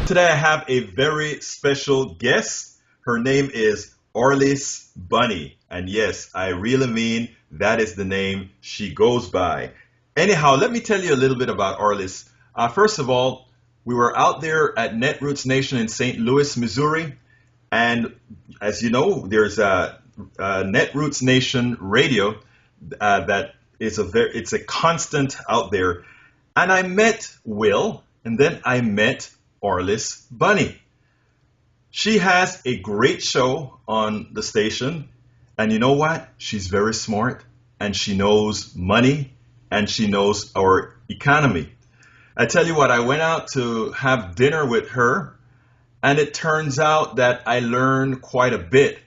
Today I have a very special guest. Her name is Orlis Bunny. And yes, I really mean that is the name she goes by. Anyhow, let me tell you a little bit about Orlis. First of all, we were out there at Netroots Nation in St. Louis, Missouri. And as you know, there's a Netroots Nation radio that is it's a constant out there. And I met Will, and then I met Orlis Bunny. She has a great show on the station, and you know what? She's very smart, and she knows money, and she knows our economy. I tell you what, I went out to have dinner with her, and it turns out that I learned quite a bit.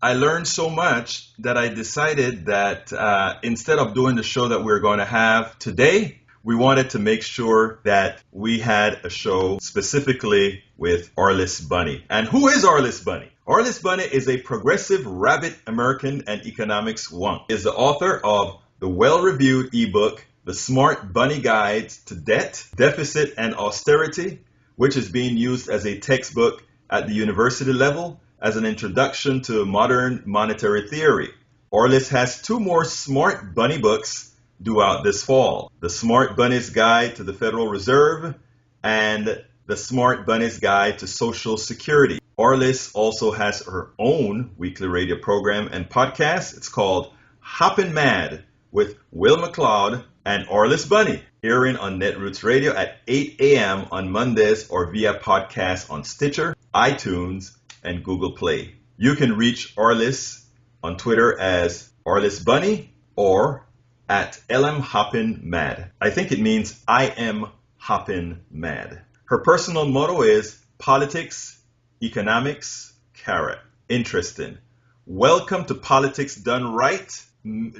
I learned so much that I decided that instead of doing the show that we're going to have today, we wanted to make sure that we had a show specifically with Orlis Bunny. And who is Orlis Bunny? Orlis Bunny is a progressive rabbit American and economics wonk. He is the author of the well-reviewed ebook, The Smart Bunny Guides to Debt, Deficit, and Austerity, which is being used as a textbook at the university level as an introduction to modern monetary theory. Orlis has two more Smart Bunny books due out this fall. The Smart Bunny's Guide to the Federal Reserve and The Smart Bunny's Guide to Social Security. Orlis also has her own weekly radio program and podcast. It's called Hoppin' Mad with Will McLeod and Orlis Bunny, airing on Netroots Radio at 8 a.m. on Mondays or via podcast on Stitcher, iTunes, and Google Play. You can reach Orlis on Twitter as Orlis Bunny or at LM Hoppin' Mad. I think it means I am hoppin' mad. Her personal motto is politics, economics, carrot. Interesting. Welcome to Politics Done Right.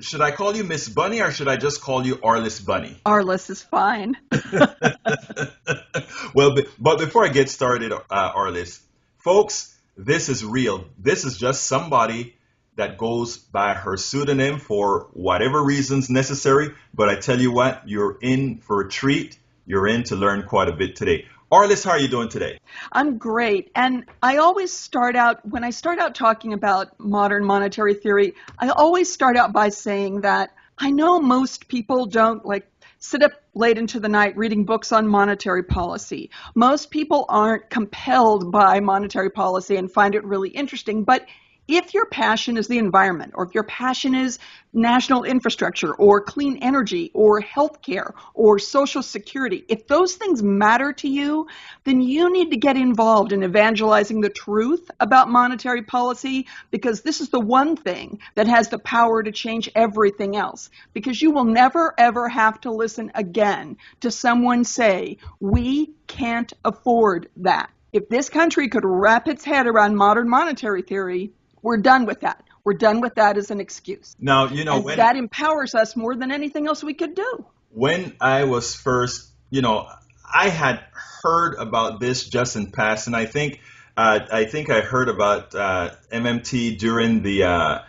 Should I call you Miss Bunny or should I just call you Orlis Bunny? Orlis is fine. Well, but before I get started, Orlis, folks, this is real. This is just somebody that goes by her pseudonym for whatever reasons necessary. But I tell you what, you're in for a treat. You're in to learn quite a bit today. Orlis, how are you doing today? I'm great. And I always start out, when I start out talking about modern monetary theory, I always start out by saying that I know most people don't sit up late into the night reading books on monetary policy. Most people aren't compelled by monetary policy and find it really interesting. But if your passion is the environment, or if your passion is national infrastructure, or clean energy, or healthcare, or social security, if those things matter to you, then you need to get involved in evangelizing the truth about monetary policy, because this is the one thing that has the power to change everything else. Because you will never, ever have to listen again to someone say, we can't afford that. If this country could wrap its head around modern monetary theory, we're done with that. We're done with that as an excuse. Now, that empowers us more than anything else we could do. When I was first, I had heard about this just in passing. I think I heard about MMT during the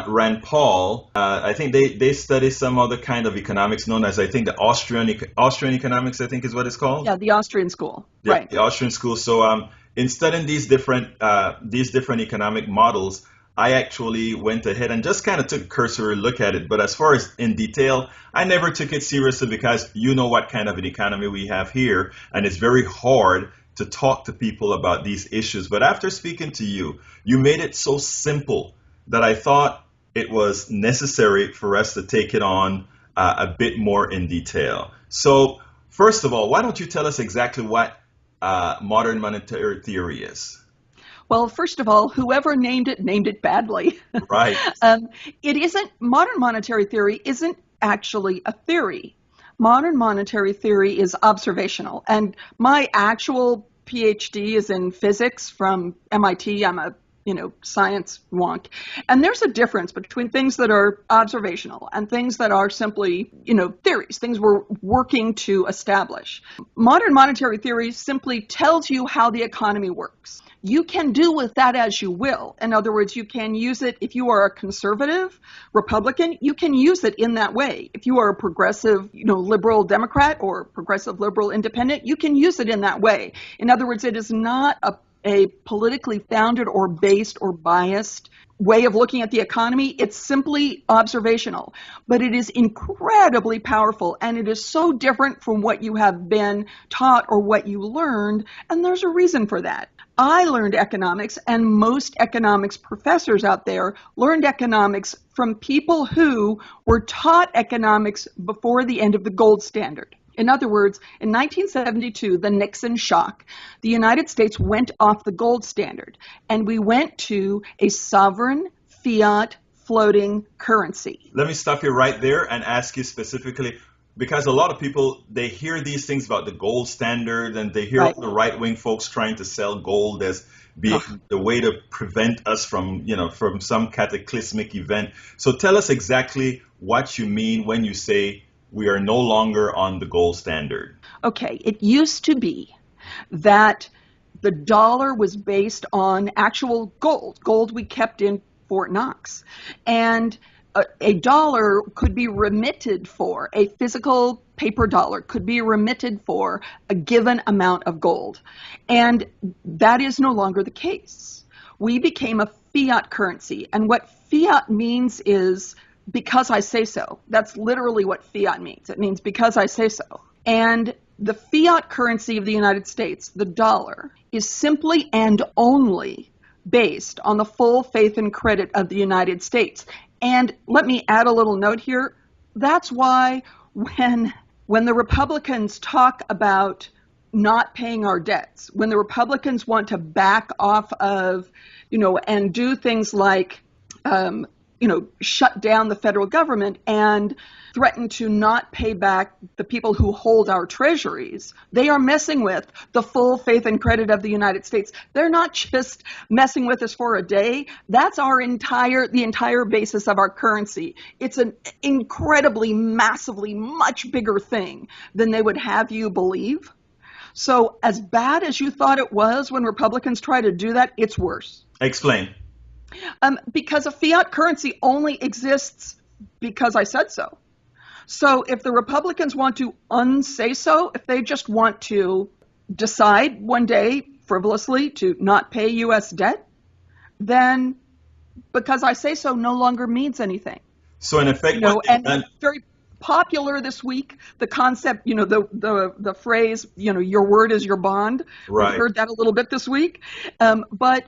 Rand Paul. I think they study some other kind of economics known as, I think, the Austrian economics, I think is what it's called. Yeah, the Austrian school. Yeah, right. The Austrian school. So in studying these different economic models, I actually went ahead and just kind of took a cursory look at it. But as far as in detail, I never took it seriously because you know what kind of an economy we have here, and it's very hard to talk to people about these issues. But after speaking to you, you made it so simple that I thought it was necessary for us to take it on a bit more in detail. So first of all, why don't you tell us exactly what modern monetary theory is? Well, first of all, whoever named it badly. Right. Modern monetary theory isn't actually a theory. Modern monetary theory is observational. And my actual PhD is in physics from MIT. I'm a science wonk. And there's a difference between things that are observational and things that are simply, theories, things we're working to establish. Modern monetary theory simply tells you how the economy works. You can do with that as you will. In other words, you can use it if you are a conservative Republican, you can use it in that way. If you are a progressive, liberal Democrat or progressive liberal independent, you can use it in that way. In other words, it is not a politically founded or based or biased way of looking at the economy. It's simply observational, but it is incredibly powerful, and it is so different from what you have been taught or what you learned, and there's a reason for that. I learned economics, and most economics professors out there learned economics from people who were taught economics before the end of the gold standard. In other words, in 1972, the Nixon shock, the United States went off the gold standard, and we went to a sovereign fiat floating currency. Let me stop you right there and ask you specifically, because a lot of people, they hear these things about the gold standard, and they hear the right-wing folks trying to sell gold as being the way to prevent us from some cataclysmic event. So tell us exactly what you mean when you say we are no longer on the gold standard. Okay, it used to be that the dollar was based on actual gold we kept in Fort Knox. And a dollar could be remitted for, a physical paper dollar could be remitted for a given amount of gold. And that is no longer the case. We became a fiat currency. And what fiat means is because I say so. That's literally what fiat means. It means because I say so. And the fiat currency of the United States, the dollar, is simply and only based on the full faith and credit of the United States. And let me add a little note here. That's why when the Republicans talk about not paying our debts, when the Republicans want to back off of, and do things like, shut down the federal government and threaten to not pay back the people who hold our treasuries, they are messing with the full faith and credit of the United States. They're not just messing with us for a day. That's the entire basis of our currency. It's an incredibly, massively, much bigger thing than they would have you believe. So as bad as you thought it was when Republicans try to do that, it's worse. Explain. Because a fiat currency only exists because I said so. So if the Republicans want to unsay so, if they just want to decide one day frivolously to not pay U.S. debt, then because I say so no longer means anything. So in effect, and very popular this week, the concept, the phrase, your word is your bond. Right. We've heard that a little bit this week. But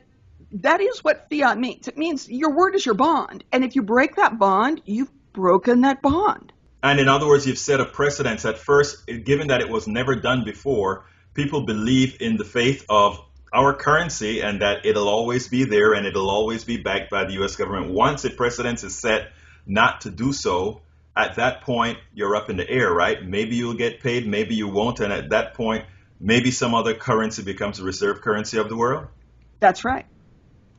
that is what fiat means. It means your word is your bond. And if you break that bond, you've broken that bond. And in other words, you've set a precedence. At first, given that it was never done before, people believe in the faith of our currency and that it'll always be there and it'll always be backed by the U.S. government. Once a precedence is set not to do so, at that point, you're up in the air, right? Maybe you'll get paid, maybe you won't. And at that point, maybe some other currency becomes the reserve currency of the world. That's right.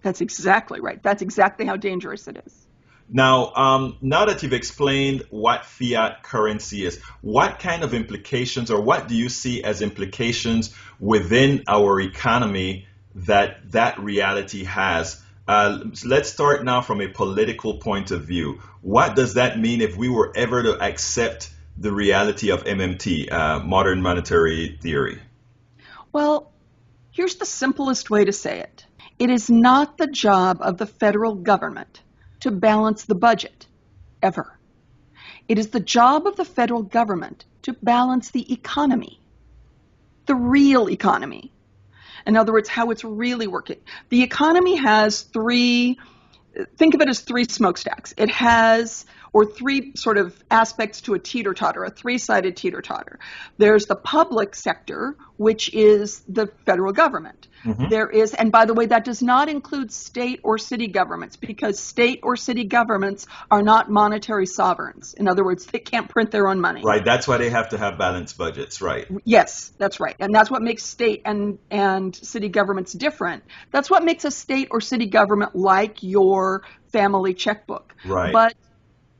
That's exactly right. That's exactly how dangerous it is. Now, now that you've explained what fiat currency is, what kind of implications or what do you see as implications within our economy that reality has? Let's start now from a political point of view. What does that mean if we were ever to accept the reality of MMT, modern monetary theory? Well, here's the simplest way to say it. It is not the job of the federal government to balance the budget, ever. It is the job of the federal government to balance the economy, the real economy. In other words, how it's really working. The economy has think of it as three smokestacks. It has or three sort of aspects to a teeter-totter, a three-sided teeter-totter. There's the public sector, which is the federal government. Mm-hmm. There is, and by the way, that does not include state or city governments, because state or city governments are not monetary sovereigns. In other words, they can't print their own money. Right. That's why they have to have balanced budgets. Right. Yes, that's right. And that's what makes state and city governments different. That's what makes a state or city government like your family checkbook. Right. But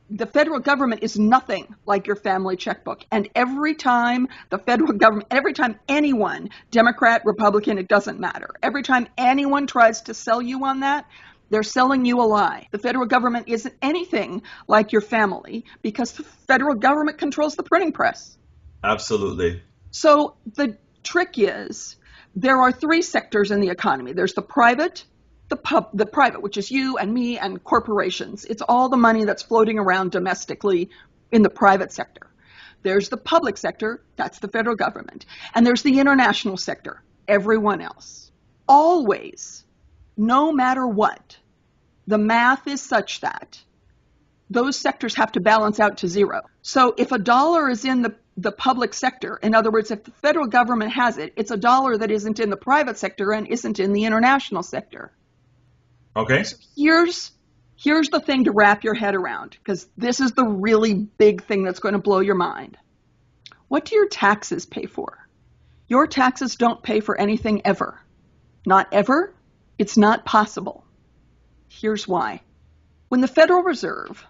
the federal government is nothing like your family checkbook. And every time the federal government, every time anyone, Democrat, Republican, it doesn't matter, every time anyone tries to sell you on that, they're selling you a lie. The federal government isn't anything like your family because the federal government controls the printing press. Absolutely. So the trick is there are three sectors in the economy. There's the private, the private, which is you and me and corporations. It's all the money that's floating around domestically in the private sector. There's the public sector, that's the federal government. And there's the international sector, everyone else. Always, no matter what, the math is such that those sectors have to balance out to zero. So if a dollar is in the public sector, in other words, if the federal government has it, it's a dollar that isn't in the private sector and isn't in the international sector. Okay. So here's the thing to wrap your head around, because this is the really big thing that's going to blow your mind. What do your taxes pay for? Your taxes don't pay for anything ever. Not ever. It's not possible. Here's why. When the Federal Reserve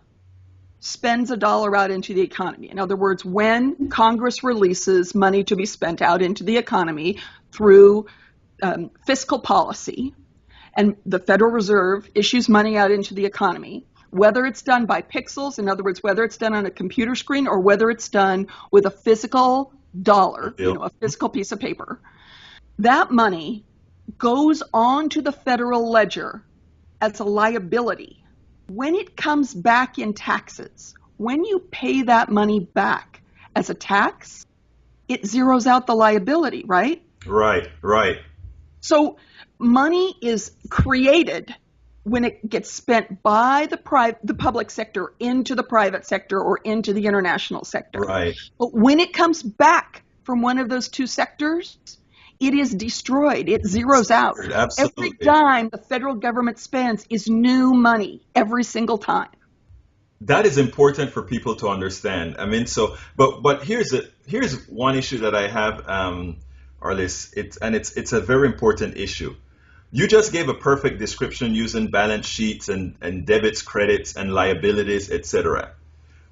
spends a dollar out into the economy, in other words, when Congress releases money to be spent out into the economy through fiscal policy, and the Federal Reserve issues money out into the economy, whether it's done by pixels, in other words, whether it's done on a computer screen or whether it's done with a physical dollar, a physical piece of paper, that money goes onto the federal ledger as a liability. When it comes back in taxes, when you pay that money back as a tax, it zeroes out the liability, right? Right. So money is created when it gets spent by the public sector into the private sector or into the international sector. Right. But when it comes back from one of those two sectors, it is destroyed. It zeroes out. Absolutely. Every dime the federal government spends is new money every single time. That is important for people to understand. I mean, but here's one issue that I have, Arliss. It's a very important issue. You just gave a perfect description using balance sheets and debits, credits, and liabilities, etc.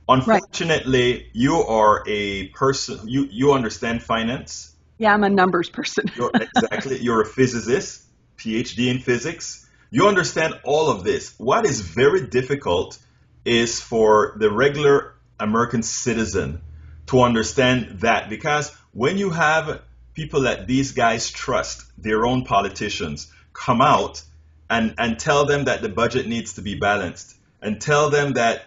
Unfortunately, right. You are a person, you understand finance. Yeah, I'm a numbers person. Exactly. You're a physicist, PhD in physics. You understand all of this. What is very difficult is for the regular American citizen to understand that, because when you have people that these guys trust, their own politicians, come out and tell them that the budget needs to be balanced and tell them that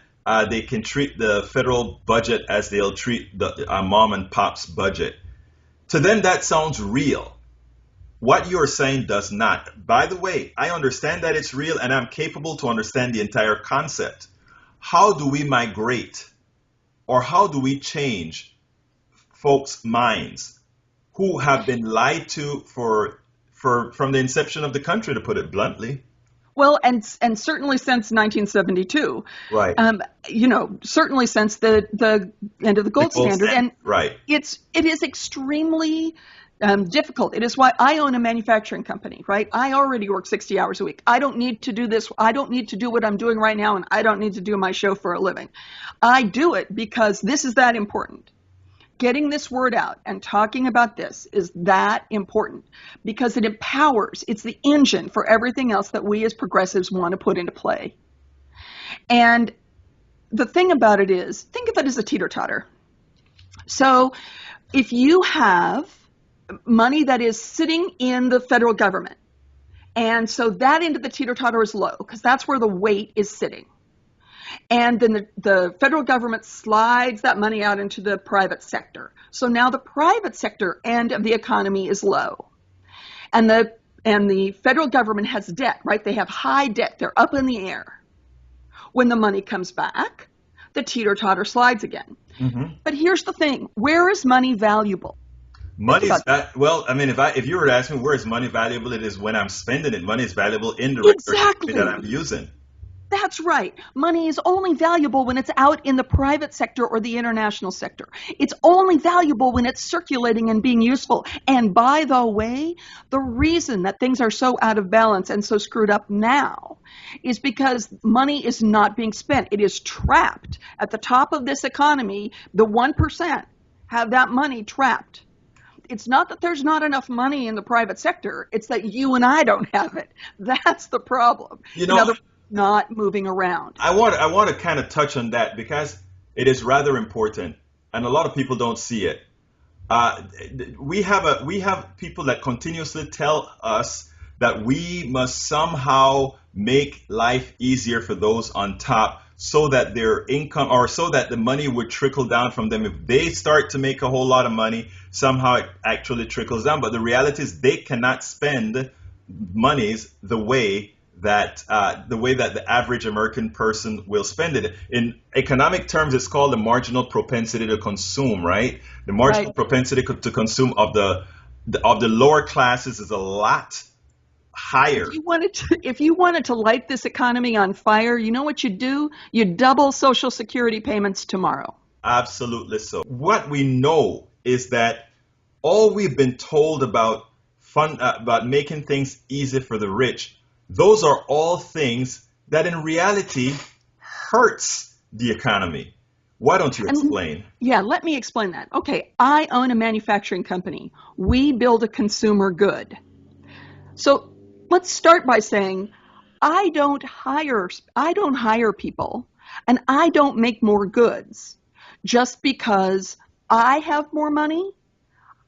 they can treat the federal budget as they'll treat the mom and pop's budget. To them, that sounds real. What you're saying does not. By the way, I understand that it's real and I'm capable to understand the entire concept. How do we migrate or how do we change folks' minds who have been lied to from the inception of the country, to put it bluntly? Well, and certainly since 1972, right? Certainly since the end of the gold standard, and right. It is extremely difficult. It is why I own a manufacturing company, right? I already work 60 hours a week. I don't need to do this. I don't need to do what I'm doing right now, and I don't need to do my show for a living. I do it because this is that important. Getting this word out and talking about this is that important because it empowers. It's the engine for everything else that we as progressives want to put into play. And the thing about it is, think of it as a teeter-totter. So if you have money that is sitting in the federal government, and so that end of the teeter-totter is low because that's where the weight is sitting. And then the federal government slides that money out into the private sector. So now the private sector end of the economy is low. And the federal government has debt, right? They have high debt. They're up in the air. When the money comes back, the teeter-totter slides again. Hmm. But here's the thing. Where is money valuable? Think Money's about that. that, well, I mean, if you were to ask me where is money valuable, it is when I'm spending it. Money is valuable in the regular currency that I'm Exactly. using. That's right. Money is only valuable when it's out in the private sector or the international sector. It's only valuable when it's circulating and being useful. And by the way, the reason that things are so out of balance and so screwed up now is because money is not being spent. It is trapped at the top of this economy. The 1% have that money trapped. It's not that there's not enough money in the private sector. It's that you and I don't have it. That's the problem. You In know, other words, not moving around. I want to kind of touch on that because it is rather important, and a lot of people don't see it. Uh, we have people that continuously tell us that we must somehow make life easier for those on top so that their income or so that the money would trickle down from them. If they start to make a whole lot of money, somehow it actually trickles down. But the reality is they cannot spend monies the way that the average American person will spend it. In economic terms, it's called the marginal propensity to consume, right? The marginal Right. propensity to consume of the lower classes is a lot higher. If you wanted to light this economy on fire, you know what you do? You double Social Security payments tomorrow. Absolutely so. What we know is that all we've been told about about making things easy for the rich, those are all things that in reality hurts the economy. Why don't you And explain? yeah, let me explain that. Okay, I own a manufacturing company. We build a consumer good. So let's start by saying I don't hire people and I don't make more goods just because I have more money.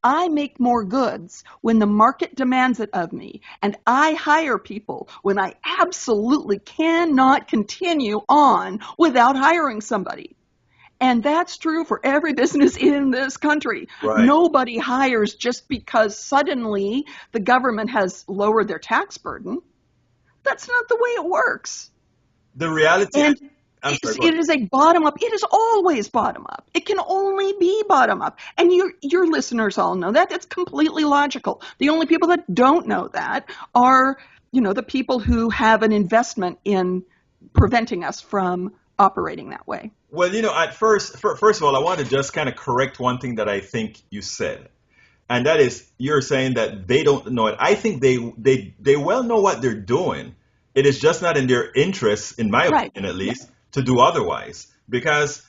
I make more goods when the market demands it of me, and I hire people when I absolutely cannot continue on without hiring somebody. And that's true for every business in this country. Right. Nobody hires just because suddenly the government has lowered their tax burden. That's not the way it works. The reality, And I'm sorry, go it ahead. is a bottom up. It is always bottom up. It can only be bottom up. And your listeners all know that. That's completely logical. The only people that don't know that are, the people who have an investment in preventing us from operating that way. Well, at first of all, I want to just kind of correct one thing that I think you said. And that is, you're saying that they don't know it. I think they well know what they're doing. It is just not in their interests, in my Right. opinion at Yeah. least, to do otherwise. Because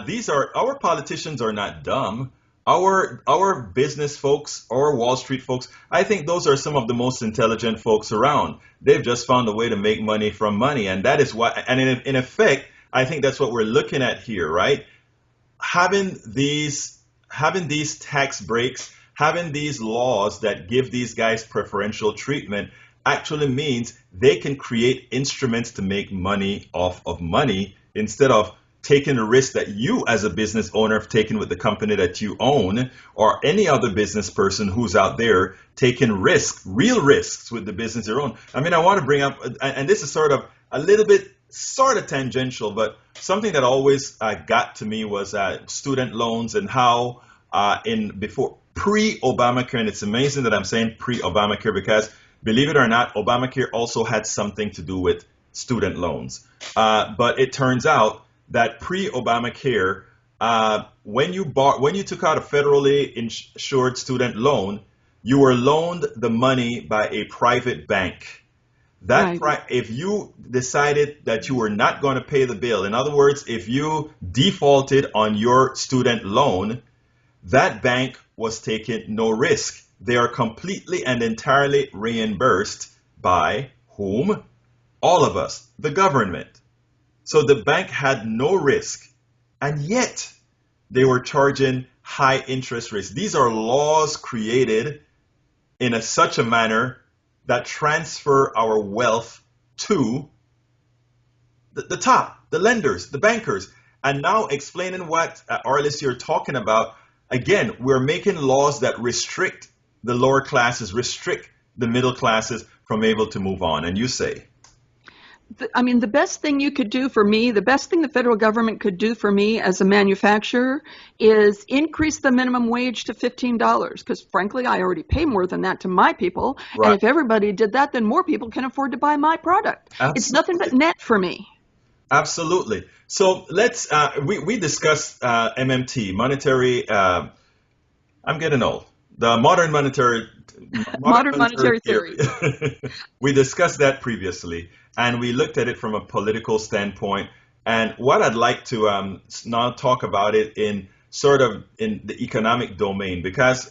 these are our politicians are not dumb. Our business folks, our Wall Street folks, I think those are some of the most intelligent folks around. They've just found a way to make money from money, and that is what. And in effect, I think that's what we're looking at here, right? having these having these tax breaks, having these laws that give these guys preferential treatment actually means they can create instruments to make money off of money instead of taking the risk that you as a business owner have taken with the company that you own, or any other business person who's out there taking risks, real risks with the business they own. I mean, I want to bring up, and this is sort of a little bit sort of tangential, but something that always got to me was student loans and how in before pre-Obamacare, and it's amazing that I'm saying pre-Obamacare because believe it or not, Obamacare also had something to do with student loans. But it turns out that pre-Obamacare, when you took out a federally insured student loan, you were loaned the money by a private bank. Right. If you decided that you were not going to pay the bill, in other words, if you defaulted on your student loan, that bank was taking no risk. They are completely and entirely reimbursed by whom? All of us, the government. So the bank had no risk, and yet they were charging high interest rates. These are laws created in such a manner that transfer our wealth to the top, the lenders, the bankers. And now explaining what, Arliss, you're talking about, again, we're making laws that restrict the lower classes, restrict the middle classes from able to move on. And you say? I mean, the best thing you could do for me, the best thing the federal government could do for me as a manufacturer is increase the minimum wage to $15. Because frankly, I already pay more than that to my people. And Right. if everybody did that, then more people can afford to buy my product. It's nothing but Absolutely. net for me. Absolutely. So we discussed MMT, monetary, I'm getting old. The modern Modern monetary monetary theory. theory. We discussed that previously, and we looked at it from a political standpoint. And what I'd like to now talk about it in sort of in the economic domain, because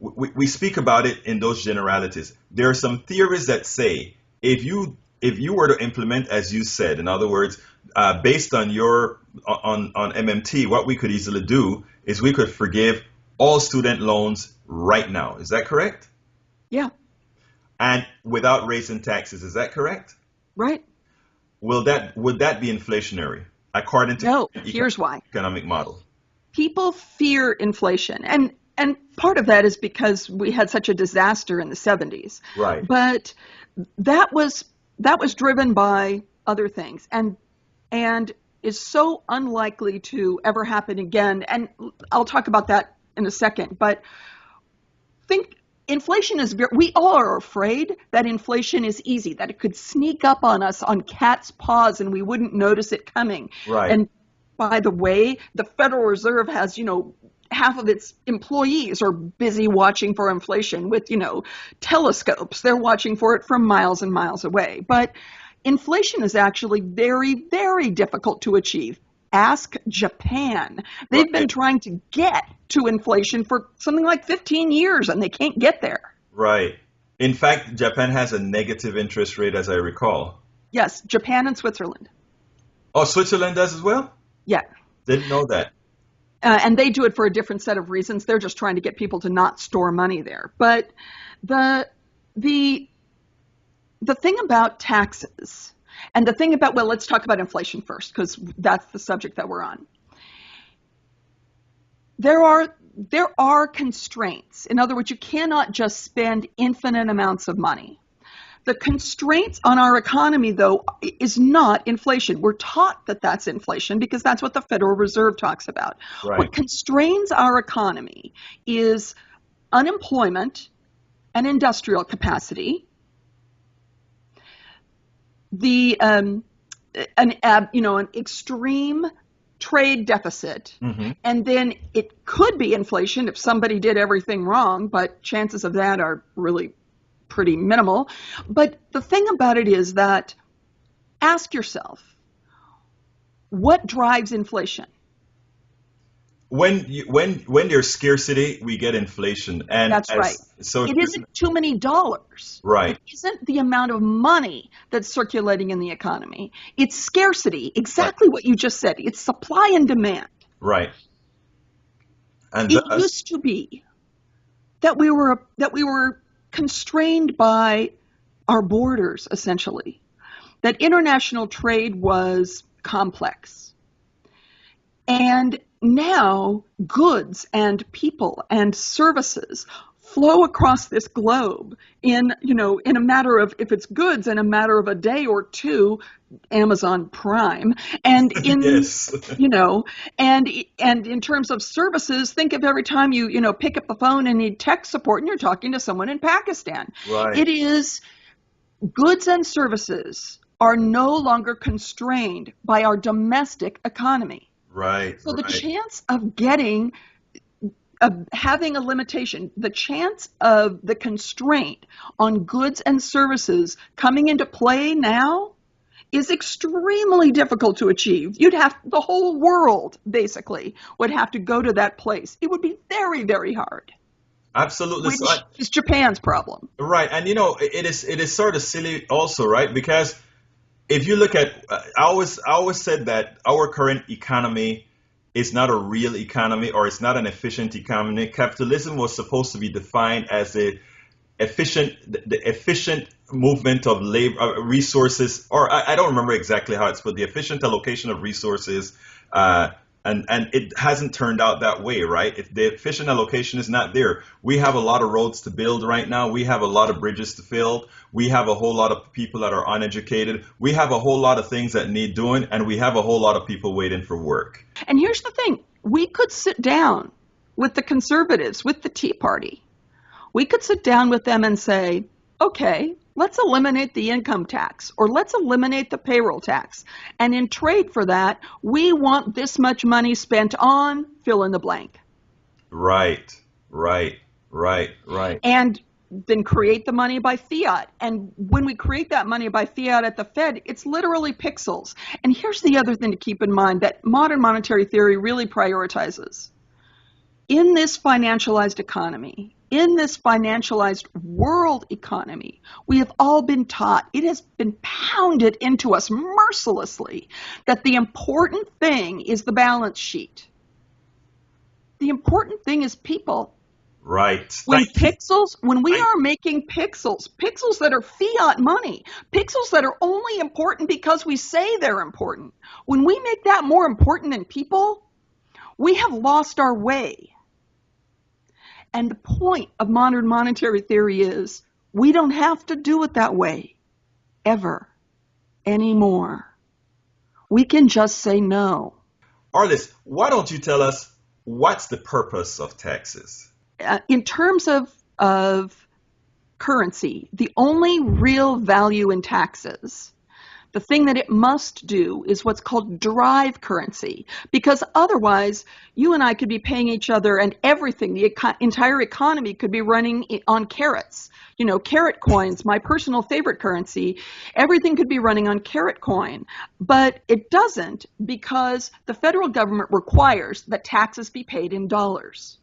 we speak about it in those generalities. There are some theories that say if you were to implement, as you said, in other words, based on your on MMT, what we could easily do is we could forgive all student loans right now. Is that correct? Yeah, And without raising taxes, is that correct? right. Would that be inflationary according to No, the here's why. economic model? People fear inflation. And part of that is because we had such a disaster in the 70s. Right. But that was driven by other things and is so unlikely to ever happen again. And I'll talk about that in a second. But think inflation is we all are afraid that inflation is easy, that it could sneak up on us on cat's paws and we wouldn't notice it coming. Right. And by the way, the Federal Reserve has, half of its employees are busy watching for inflation with, telescopes. They're watching for it from miles and miles away. But inflation is actually very, very difficult to achieve. Ask Japan. They've been Right. trying to get to inflation for something like 15 years and they can't get there. Right. In fact, Japan has a negative interest rate, as I recall. Yes, Japan and Switzerland. Oh, Switzerland does as well? Yeah. Didn't know that. And they do it for a different set of reasons. They're just trying to get people to not store money there. But the the the thing about taxes and the thing about, well, let's talk about inflation first because that's the subject that we're on. There are constraints. In other words, you cannot just spend infinite amounts of money. The constraints on our economy, though, is not inflation. We're taught that that's inflation because that's what the Federal Reserve talks about. Right. What constrains our economy is unemployment and industrial capacity, an extreme trade deficit, Hmm. and then it could be inflation if somebody did everything wrong, but chances of that are really pretty minimal. But the thing about it is that ask yourself, what drives inflation? When there's scarcity, we get inflation, and That's right. so It isn't too many dollars. right, It isn't the amount of money that's circulating in the economy. It's scarcity, right, exactly what you just said. It's supply and demand. right, and It thus used to be that we were constrained by our borders, essentially, that international trade was complex. And now goods and people and services flow across this globe in a matter of, if it's goods, in a matter of a day or two, Amazon Prime, and in yes, you know and in terms of services, think of every time you pick up the phone and need tech support and you're talking to someone in Pakistan. right, It is goods and services are no longer constrained by our domestic economy. right, So the right, chance of having a limitation, the chance of the constraint on goods and services coming into play now is extremely difficult to achieve. The whole world basically would have to go to that place. It would be very, very hard, absolutely. which is Japan's problem. Right, and it is sort of silly also, right? Because if you look at, I always said that our current economy is not a real economy, or it's not an efficient economy. Capitalism was supposed to be defined as the efficient movement of labor, resources, or I don't remember exactly how it's put, the efficient allocation of resources, And it hasn't turned out that way, right? If the efficient allocation is not there, we have a lot of roads to build right now. We have a lot of bridges to build. We have a whole lot of people that are uneducated. We have a whole lot of things that need doing, and we have a whole lot of people waiting for work. And here's the thing. We could sit down with the conservatives, with the Tea Party. We could sit down with them and say, okay, let's eliminate the income tax, or let's eliminate the payroll tax. And in trade for that, we want this much money spent on fill in the blank. Right. And then create the money by fiat. And when we create that money by fiat at the Fed, it's literally pixels. And here's the other thing to keep in mind that modern monetary theory really prioritizes. In this financialized economy, in this financialized world economy, we have all been taught, it has been pounded into us mercilessly, that the important thing is the balance sheet. The important thing is people. Right. When we are making pixels that are fiat money, pixels that are only important because we say they're important, when we make that more important than people, we have lost our way. And the point of modern monetary theory is we don't have to do it that way ever anymore. We can just say no. Arliss, why don't you tell us what's the purpose of taxes? In terms of currency, the only real value in taxes, the thing that it must do is what's called drive currency, because otherwise you and I could be paying each other and everything, the entire economy could be running on carrots. You know, carrot coins, my personal favorite currency, everything could be running on carrot coin, but it doesn't because the federal government requires that taxes be paid in dollars.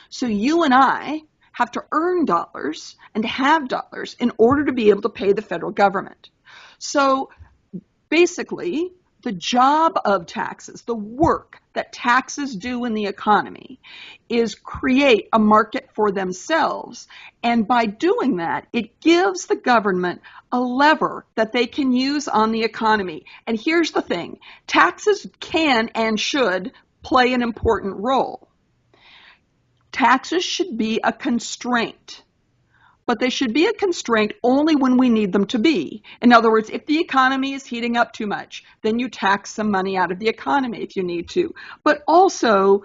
So you and I have to earn dollars and have dollars in order to be able to pay the federal government. So basically, the job of taxes, the work that taxes do in the economy, is create a market for themselves. And by doing that, it gives the government a lever that they can use on the economy. And here's the thing, taxes can and should play an important role. Taxes should be a constraint, but they should be a constraint only when we need them to be. In other words, if the economy is heating up too much, then you tax some money out of the economy if you need to. But also,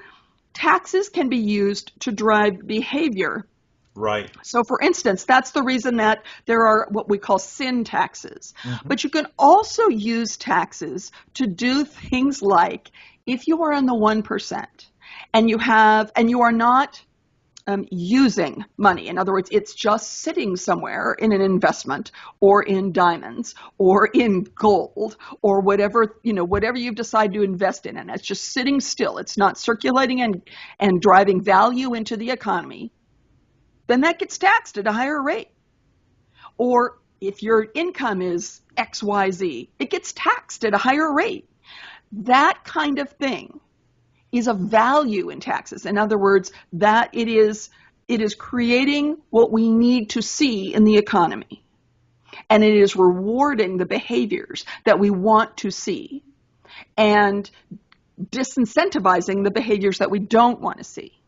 taxes can be used to drive behavior. Right. So for instance, that's the reason that there are what we call sin taxes. But you can also use taxes to do things like, if you are in the 1%, and you are not using money. In other words, it's just sitting somewhere in an investment or in diamonds or in gold or whatever you've decided to invest in, and it's just sitting still. It's not circulating and driving value into the economy. Then that gets taxed at a higher rate. Or if your income is XYZ, it gets taxed at a higher rate. That kind of thing is a value in taxes. In other words, that it is creating what we need to see in the economy. And it is rewarding the behaviors that we want to see and disincentivizing the behaviors that we don't want to see.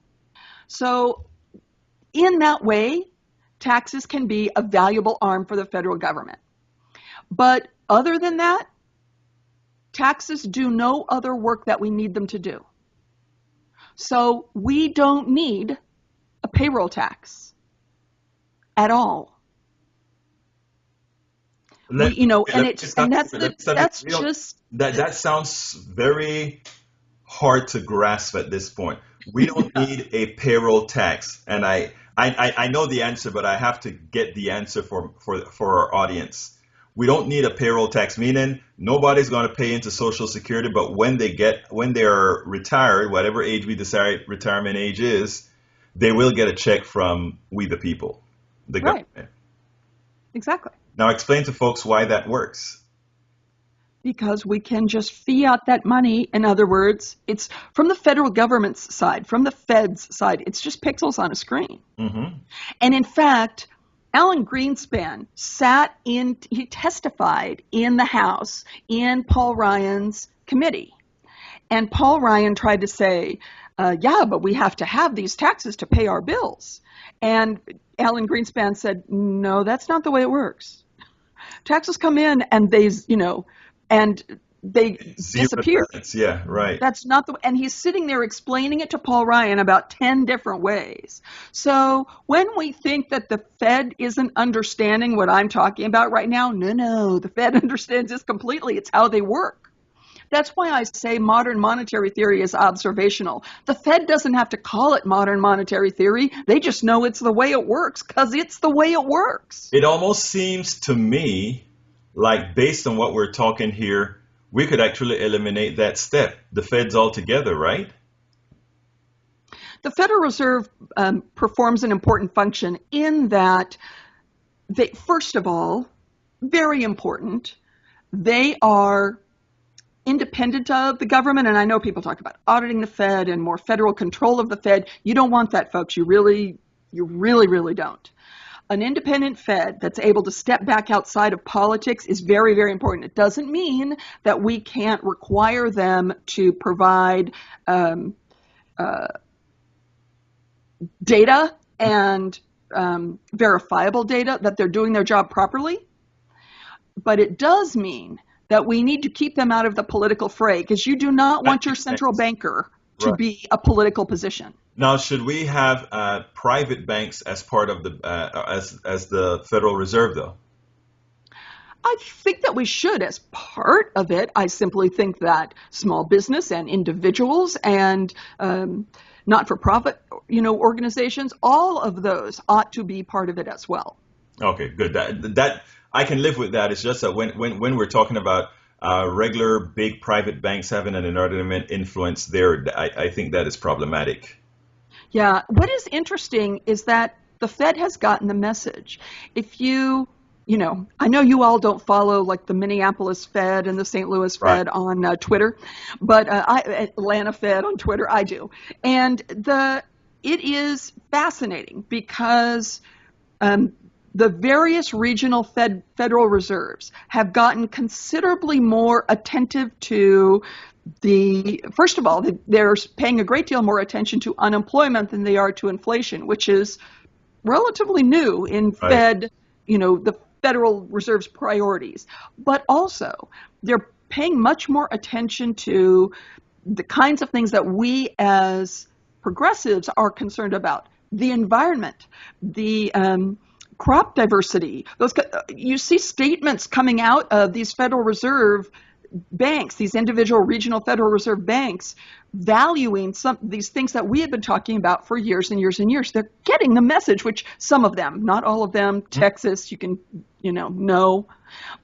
So in that way, taxes can be a valuable arm for the federal government. But other than that, taxes do no other work that we need them to do. So we don't need a payroll tax at all. That sounds very hard to grasp at this point. We don't need a payroll tax, and I know the answer, but I have to get the answer for our audience. We don't need a payroll tax, meaning nobody's going to pay into Social Security, but when they are retired, whatever age we decide retirement age is, they will get a check from we the people, the government. Right. Exactly. Now explain to folks why that works. Because we can just fiat that money. In other words, it's from the federal government's side, from the Fed's side, it's just pixels on a screen. Mm-hmm. And in fact, Alan Greenspan he testified in the House in Paul Ryan's committee. And Paul Ryan tried to say, yeah, but we have to have these taxes to pay our bills. And Alan Greenspan said, no, that's not the way it works. Taxes come in and and they Zero disappear. balance. Yeah, right. That's not the, and he's sitting there explaining it to Paul Ryan about 10 different ways. So when we think that the Fed isn't understanding what I'm talking about right now, no, the Fed understands this completely. It's how they work. That's why I say modern monetary theory is observational. The Fed doesn't have to call it modern monetary theory. They just know it's the way it works because it's the way it works. It almost seems to me like, based on what we're talking here, we could actually eliminate that step, the Feds altogether, right? The Federal Reserve performs an important function in that they, first of all, very important, they are independent of the government. And I know people talk about auditing the Fed and more federal control of the Fed. You don't want that, folks. You really, really don't. An independent Fed that's able to step back outside of politics is very, very important. It doesn't mean that we can't require them to provide data and verifiable data, that they're doing their job properly. But it does mean that we need to keep them out of the political fray, because you do not want your central banker to be a political position. Now, should we have private banks as part of the as the Federal Reserve, though? I think that we should as part of it. I simply think that small business and individuals and not-for-profit, organizations, all of those ought to be part of it as well. Okay, good. That I can live with that. It's just that when we're talking about regular big private banks having an inordinate influence there, I think that is problematic. Yeah. What is interesting is that the Fed has gotten the message. If I know you all don't follow like the Minneapolis Fed and the St. Louis Fed on Twitter, but Atlanta Fed on Twitter, I do. And it is fascinating because the various regional Federal Reserves have gotten considerably more attentive to first of all, they're paying a great deal more attention to unemployment than they are to inflation, which is relatively new in the Federal Reserve's priorities. But also, they're paying much more attention to the kinds of things that we as progressives are concerned about: the environment, the crop diversity. You see statements coming out of these Federal Reserve banks, these individual regional Federal Reserve banks, valuing these things that we have been talking about for years and years and years. They're getting the message, which some of them, not all of them, Texas, you can, know,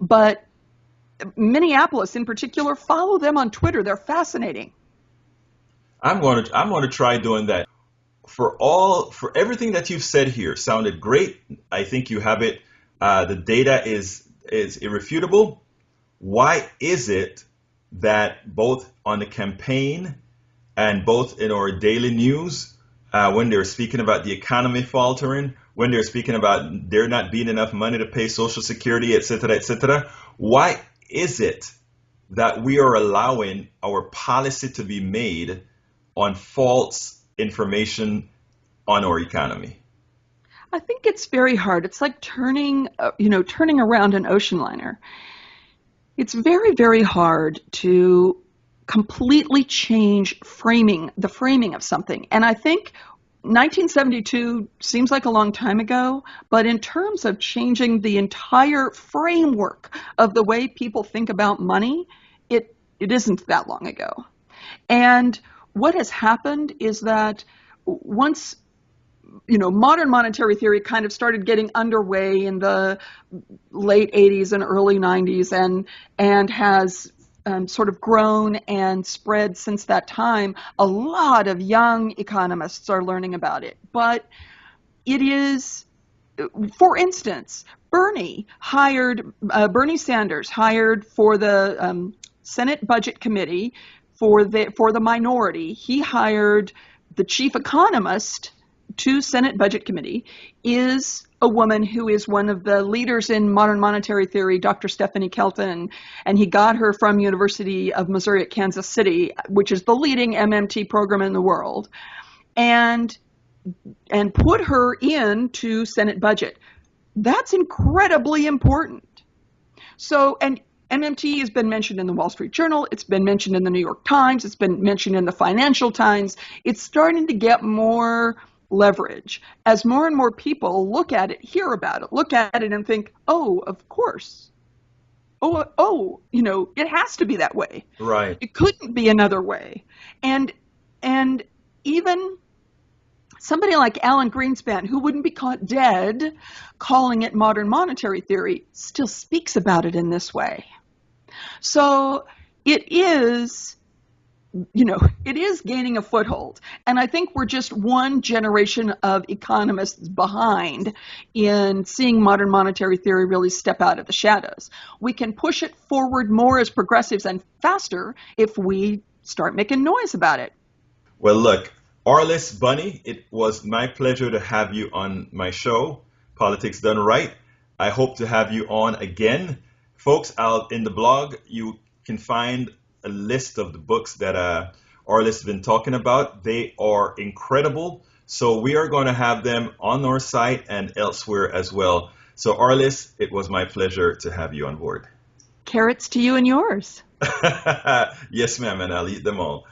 but Minneapolis in particular, follow them on Twitter. They're fascinating. I'm going to try doing that. For everything that you've said here, sounded great. I think you have it. The data is irrefutable. Why is it that both on the campaign and both in our daily news, when they're speaking about the economy faltering, when they're speaking about there not being enough money to pay Social Security, et cetera, why is it that we are allowing our policy to be made on false information on our economy? I think it's very hard. It's like turning around an ocean liner. It's very, very hard to completely change the framing of something. And I think 1972 seems like a long time ago, but in terms of changing the entire framework of the way people think about money, it isn't that long ago. And what has happened is that once modern monetary theory kind of started getting underway in the late 80s and early 90s and has sort of grown and spread since that time. A lot of young economists are learning about it. But it is, for instance, Bernie Sanders hired for the Senate Budget Committee, for the minority, he hired the chief economist, to Senate Budget Committee is a woman who is one of the leaders in modern monetary theory, Dr. Stephanie Kelton, and he got her from University of Missouri at Kansas City, which is the leading MMT program in the world, and put her into Senate budget. That's incredibly important. So, and MMT has been mentioned in the Wall Street Journal. It's been mentioned in the New York Times. It's been mentioned in the Financial Times. It's starting to get more leverage as more and more people look at it, hear about it, look at it and think, oh, of course. Oh, it has to be that way. Right. It couldn't be another way. And even somebody like Alan Greenspan, who wouldn't be caught dead calling it modern monetary theory, still speaks about it in this way. So it is gaining a foothold. And I think we're just one generation of economists behind in seeing modern monetary theory really step out of the shadows. We can push it forward more as progressives and faster if we start making noise about it. Well, look, Arliss Bunny, it was my pleasure to have you on my show, Politics Done Right. I hope to have you on again. Folks, out in the blog, you can find a list of the books that Arliss has been talking about. They are incredible. So we are going to have them on our site and elsewhere as well. So Arliss, it was my pleasure to have you on board. Carrots to you and yours. Yes, ma'am, and I'll eat them all.